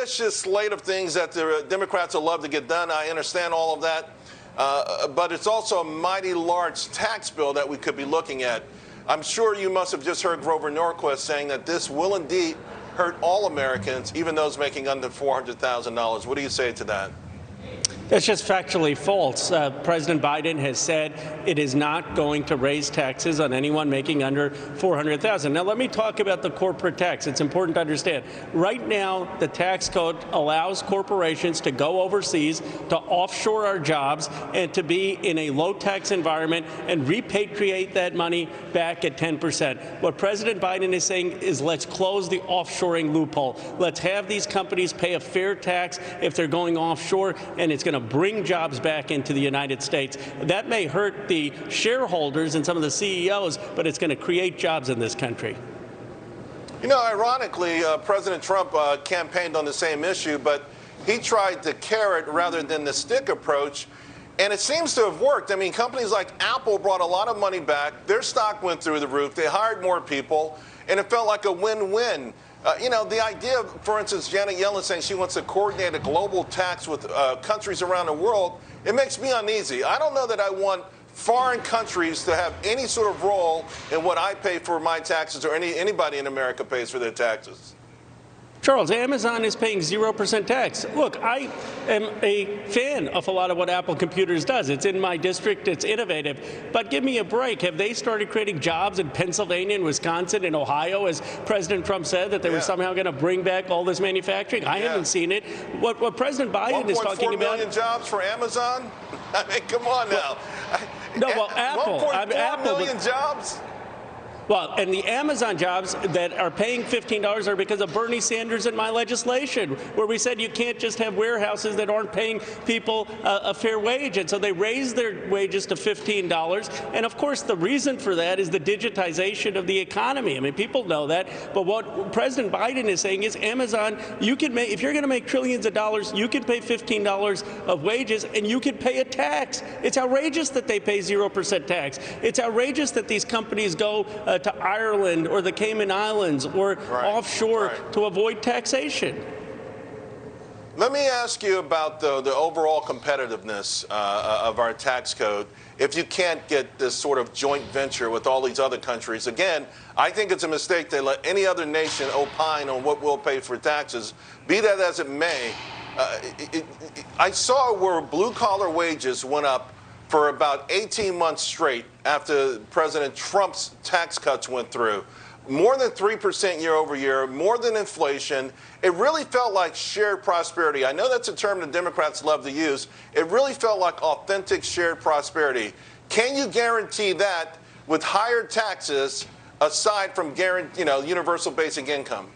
ambitious slate of things that the Democrats will love to get done. I understand all of that. But it's also a mighty large tax bill that we could be looking at. I'm sure you must have just heard Grover Norquist saying that this will indeed hurt all Americans, even those making under $400,000. What do you say to that? That's just factually false. President Biden has said it is not going to raise taxes on anyone making under $400,000. Now, let me talk about the corporate tax. It's important to understand. Right now, the tax code allows corporations to go overseas, to offshore our jobs, and to be in a low-tax environment and repatriate that money back at 10%. What President Biden is saying is let's close the offshoring loophole. Let's have these companies pay a fair tax if they're going offshore, and it's going to bring jobs back into the United States. That may hurt the shareholders and some of the CEOs, but it's going to create jobs in this country. You know, ironically, President Trump campaigned on the same issue, but he tried the carrot rather than the stick approach, and it seems to have worked. I mean, companies like Apple brought a lot of money back. Their stock went through the roof. They hired more people, and it felt like a win-win. You know, the idea of, for instance, Janet Yellen saying she wants to coordinate a global tax with countries around the world, it makes me uneasy. I don't know that I want foreign countries to have any sort of role in what I pay for my taxes or anybody in America pays for their taxes. Charles, Amazon is paying 0% tax. Look, I am a fan of a lot of what Apple Computers does. It's in my district. It's innovative. But give me a break. Have they started creating jobs in Pennsylvania and Wisconsin and Ohio, as President Trump said, that they were somehow going to bring back all this manufacturing? I haven't seen it. What President Biden is talking about— 1.4 million jobs for Amazon? I mean, come on now. No, well, Apple. 1.4 million jobs? Well, and the Amazon jobs that are paying $15 are because of Bernie Sanders and my legislation, where we said you can't just have warehouses that aren't paying people a fair wage. And so they raised their wages to $15. And of course, the reason for that is the digitization of the economy. I mean, people know that. But what President Biden is saying is, Amazon, you can make, if you're going to make trillions of dollars, you can pay $15 of wages and you can pay a tax. It's outrageous that they pay 0% tax. It's outrageous that these companies go to Ireland or the Cayman Islands or offshore to avoid taxation. Let me ask you about the overall competitiveness of our tax code. If you can't get this sort of joint venture with all these other countries, again, I think it's a mistake to let any other nation opine on what we'll pay for taxes. Be that as it may, I saw where blue-collar wages went up for about 18 months straight after President Trump's tax cuts went through. More than 3% year over year, more than inflation. It really felt like shared prosperity. I know that's a term the Democrats love to use. It really felt like authentic shared prosperity. Can you guarantee that with higher taxes aside from universal basic income?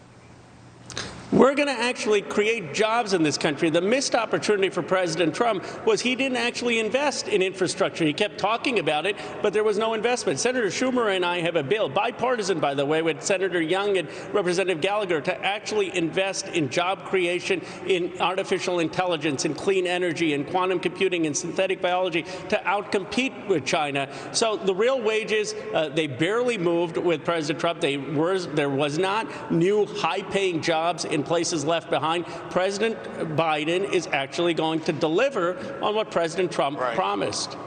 We're going to actually create jobs in this country. The missed opportunity for President Trump was he didn't actually invest in infrastructure. He kept talking about it, but there was no investment. Senator Schumer and I have a bill, bipartisan, by the way, with Senator Young and Representative Gallagher, to actually invest in job creation, in artificial intelligence, in clean energy, in quantum computing, and synthetic biology to outcompete with China. So the real wages, they barely moved with President Trump. There was not new high-paying jobs in places left behind. President Biden is actually going to deliver on what President Trump promised.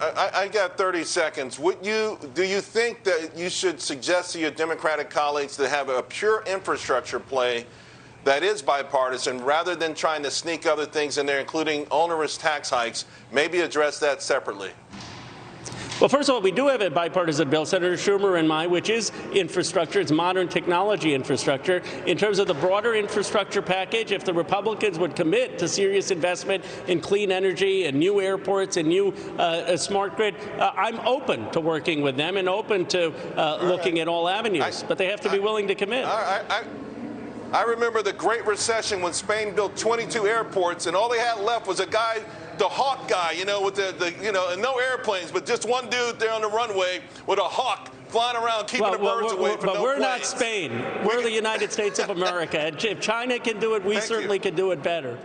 I got 30 seconds. Do you think that you should suggest to your Democratic colleagues to have a pure infrastructure play that is bipartisan, rather than trying to sneak other things in there, including onerous tax hikes? Maybe address that separately. Well, first of all, we do have a bipartisan bill, Senator Schumer and mine, which is infrastructure. It's modern technology infrastructure. In terms of the broader infrastructure package, if the Republicans would commit to serious investment in clean energy and new airports and new smart grid, I'm open to working with them and open to looking at all avenues. But they have to be willing to commit. I remember the Great Recession when Spain built 22 airports, and all they had left was a guy, the hawk guy, with and no airplanes, but just one dude there on the runway with a hawk flying around, keeping the birds away from no planes. But we're not Spain. We're the United States of America. If China can do it, we certainly can do it better.